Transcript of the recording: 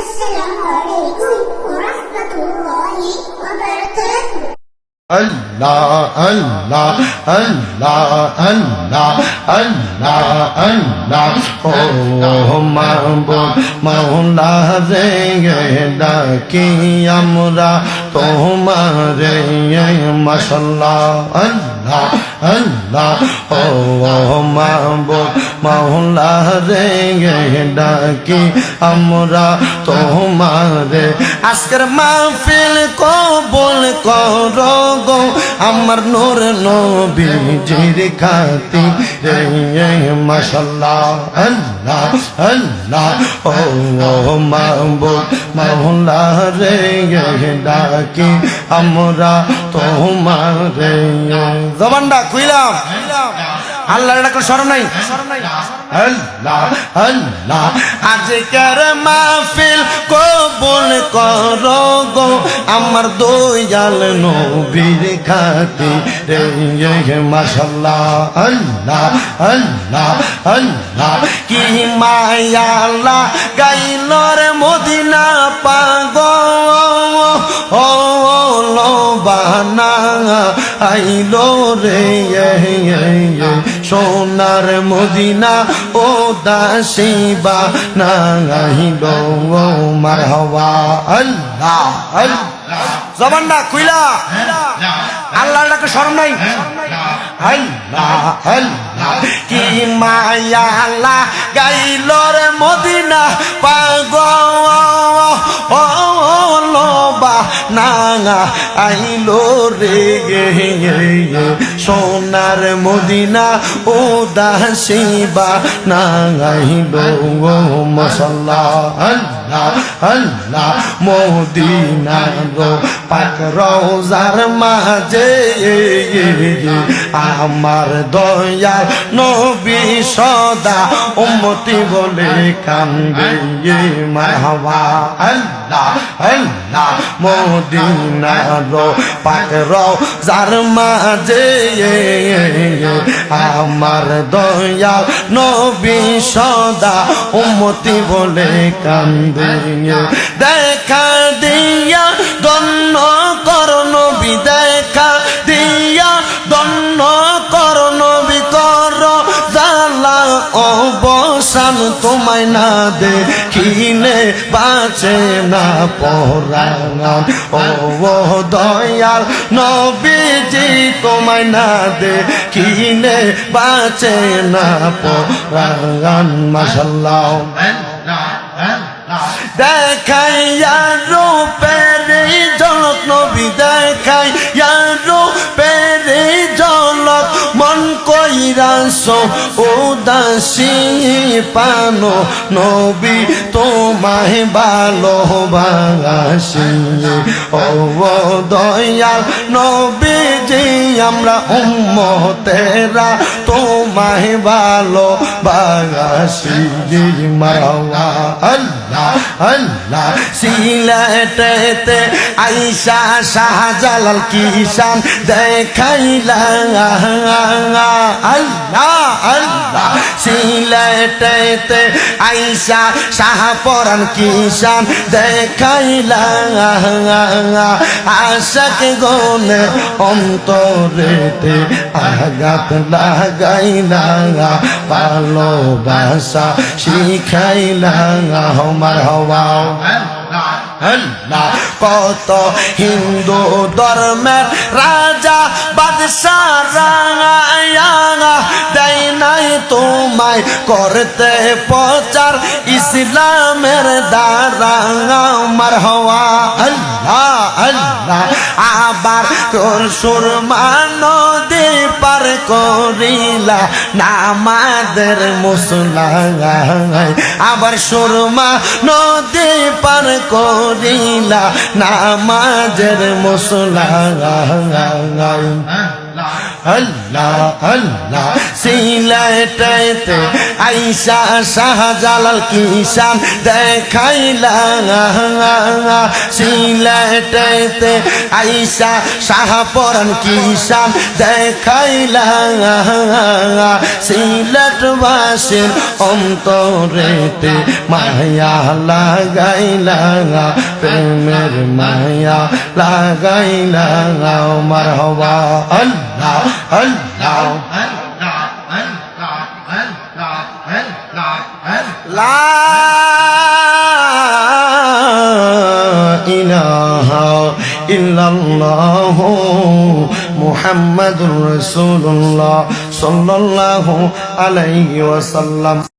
السلام عليكم ورحمة الله وبركاته. Allah, Allah, Allah, Allah, Allah, Allah, oh Mahbub, Maula রে ডাকি আমরা তোমারে মাশাআল্লাহ, Allah, Allah, oh Mahbub, Maula রে ডাকি আমরা তোমারে আজকের মাহফিল কবুল করো গো আমার নূর নবীজির খাতিরে মাশাআল্লাহ, আল্লাহ আল্লাহ ও মাহবুব মাওলা রে ডাকি আমরা তোমারে জবানটা কইলাম আল্লাহর ডাক শরম নাই আল্লাহ আল্লাহ আজকের মাহফিল কবুল করো গো আমার দয়াল নবীর খাতিরে মাশাআল্লাহ, আল্লাহ আল্লাহ আল্লাহ কি মায়া লাগাইল রে মদিনা পাগল ও লোবানা আইলো রে সোনার মদিনা ও দাসিবা নাইলো মারহাবা, আল্লাহ আল্লাহ জবানটা কইলা আল্লাহর ডাকে শরম নাই আল্লাহ আল্লাহ কি মায়া লাগাইল রে মদিনা পাগল ও লোবা না আইলো রে সোনার মদিনা ও দাসিবা না আইলো মাশাআল্লাহ, আল্লাহ আল্লাহ মদিনা গো পাক রওজার মাঝে আমার দয়াল নবী সদা উম্মতি বলে কান্দে মারহাবা, আল্লাহ আল্লাহ মদিনা গো পাক রওজার মাঝে আমার দয়াল নবী সদা উম্মতি বলে কান্দে দেখা দিয়া দন্ন কর নবী দেখা দিয়া দন্ন কর নবী কর জালা অবসান তোমায় না দেখিলে বাঁচে না পরাণ ও দয়াল নবীজি তোমায় না দেখিলে বাঁচে না পরাণ মাশাআল্লাহ দেখাইয়া রূপের ঝলক নবী দেখাইয়া রূপের ঝলক মন কইরাস উদাসী পানো নবী তোমায় ভালোবাসি ও দয়াল নবীজি আমরা উম্মতেরা তোমায় ভালোবাসি মারওয়া, আল্লাহ আল্লাহ সিলেটেতে আইসা শাহজালাল কিষান দেখাইলা আল্লাহ আল্লাহ সিলেটেতে আইসা শাহপরান কিষান দেখাইলা আশাক গনে অন্তরেতে আঘাত লাগাইলা ভালোবাসা শিখাইলা মারহাবা, আল্লাহ কত হিন্দু ধর্মের রাজা বাদশাহ দেয় নাই তোমায় করতে প্রচার ইসলামের দ্বারা মারহাবা, আল্লাহ আল্লাহ আবার তোর সুরমা নদী পার করিলা নামাদের মুসলায় আবার সুরমা নদী পার করিলা নামাজের মুসলায় আল্লাহ আল্লাহ সিলেটেতে আইসা শাহজালাল কিষান দেখাইলা সিলেটেতে আইসা শাহপরান কিষান দেখাইলা সিলেটবাসীর অন্তরেতে মায়া লাগাইলা প্রেমের মায়া লাগাইলা মারহাবা আল্লাহ আল্লাহ লা ইলাহা ইল্লাল্লাহ মুহাম্মাদুর রাসূলুল্লাহ সাল্লাল্লাহু আলাইহি ওয়াসাল্লাম।